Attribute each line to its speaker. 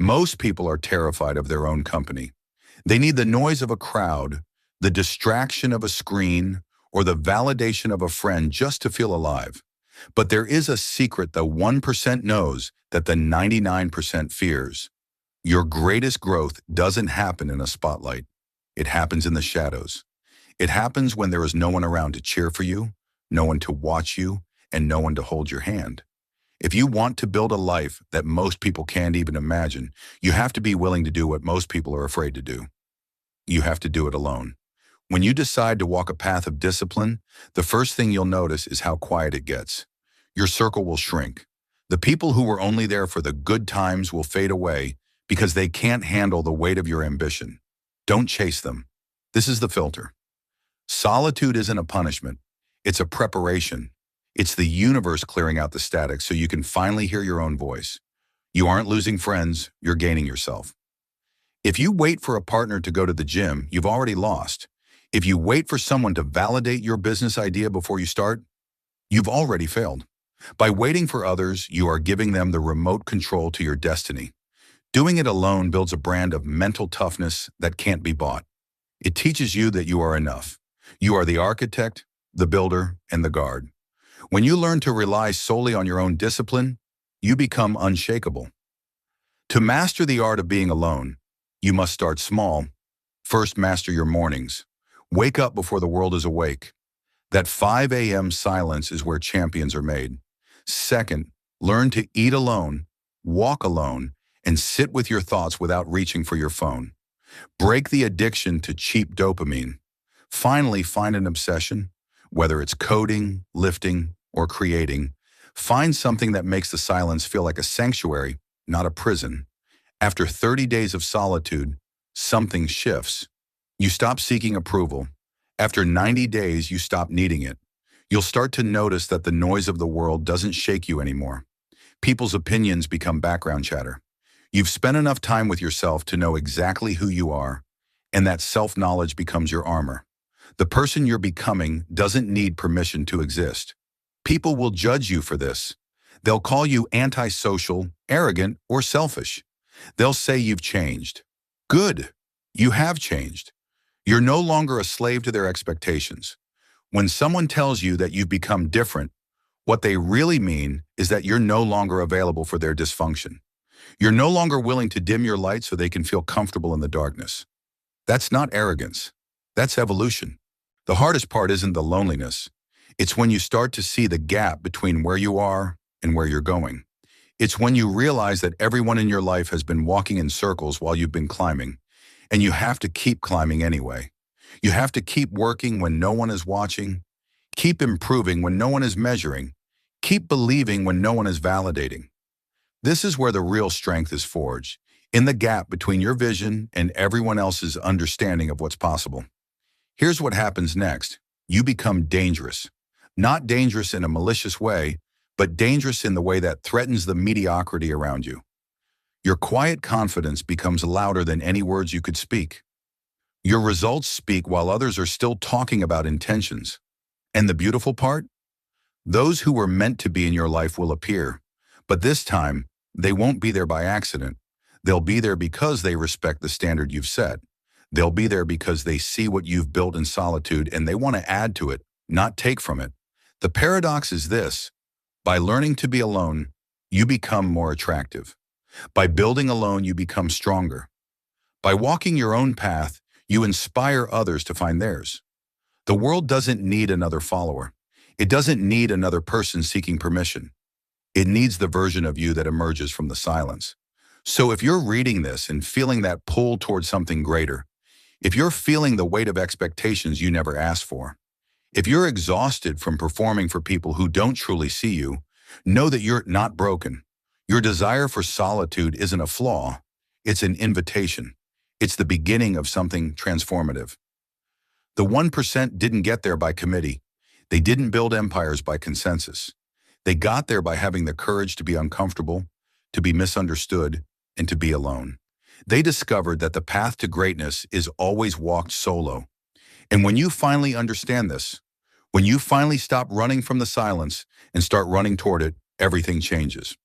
Speaker 1: Most people are terrified of their own company. They need the noise of a crowd, the distraction of a screen, or the validation of a friend just to feel alive. But there is a secret the 1% knows that the 99% fears. Your greatest growth doesn't happen in a spotlight. It happens in the shadows. It happens when there is no one around to cheer for you, no one to watch you, and no one to hold your hand. If you want to build a life that most people can't even imagine, you have to be willing to do what most people are afraid to do. You have to do it alone. When you decide to walk a path of discipline, the first thing you'll notice is how quiet it gets. Your circle will shrink. The people who were only there for the good times will fade away because they can't handle the weight of your ambition. Don't chase them. This is the filter. Solitude isn't a punishment. It's a preparation. It's the universe clearing out the static so you can finally hear your own voice. You aren't losing friends, you're gaining yourself. If you wait for a partner to go to the gym, you've already lost. If you wait for someone to validate your business idea before you start, you've already failed. By waiting for others, you are giving them the remote control to your destiny. Doing it alone builds a brand of mental toughness that can't be bought. It teaches you that you are enough. You are the architect, the builder, and the guard. When you learn to rely solely on your own discipline, you become unshakable. To master the art of being alone, you must start small. First, master your mornings. Wake up before the world is awake. That 5 a.m. silence is where champions are made. Second, learn to eat alone, walk alone, and sit with your thoughts without reaching for your phone. Break the addiction to cheap dopamine. Finally, find an obsession, whether it's coding, lifting, or creating. Find something that makes the silence feel like a sanctuary, not a prison. After 30 days of solitude, something shifts. You stop seeking approval. After 90 days, you stop needing it. You'll start to notice that the noise of the world doesn't shake you anymore. People's opinions become background chatter. You've spent enough time with yourself to know exactly who you are, and that self-knowledge becomes your armor. The person you're becoming doesn't need permission to exist. People will judge you for this. They'll call you antisocial, arrogant, or selfish. They'll say you've changed. Good. You have changed. You're no longer a slave to their expectations. When someone tells you that you've become different, what they really mean is that you're no longer available for their dysfunction. You're no longer willing to dim your light so they can feel comfortable in the darkness. That's not arrogance. That's evolution. The hardest part isn't the loneliness. It's when you start to see the gap between where you are and where you're going. It's when you realize that everyone in your life has been walking in circles while you've been climbing, and you have to keep climbing anyway. You have to keep working when no one is watching, keep improving when no one is measuring, keep believing when no one is validating. This is where the real strength is forged, in the gap between your vision and everyone else's understanding of what's possible. Here's what happens next. You become dangerous. Not dangerous in a malicious way, but dangerous in the way that threatens the mediocrity around you. Your quiet confidence becomes louder than any words you could speak. Your results speak while others are still talking about intentions. And the beautiful part? Those who were meant to be in your life will appear, but this time, they won't be there by accident. They'll be there because they respect the standard you've set. They'll be there because they see what you've built in solitude and they want to add to it, not take from it. The paradox is this: by learning to be alone, you become more attractive. By building alone, you become stronger. By walking your own path, you inspire others to find theirs. The world doesn't need another follower. It doesn't need another person seeking permission. It needs the version of you that emerges from the silence. So if you're reading this and feeling that pull towards something greater, if you're feeling the weight of expectations you never asked for, if you're exhausted from performing for people who don't truly see you, know that you're not broken. Your desire for solitude isn't a flaw, it's an invitation. It's the beginning of something transformative. The 1% didn't get there by committee. They didn't build empires by consensus. They got there by having the courage to be uncomfortable, to be misunderstood, and to be alone. They discovered that the path to greatness is always walked solo. And when you finally understand this, when you finally stop running from the silence and start running toward it, everything changes.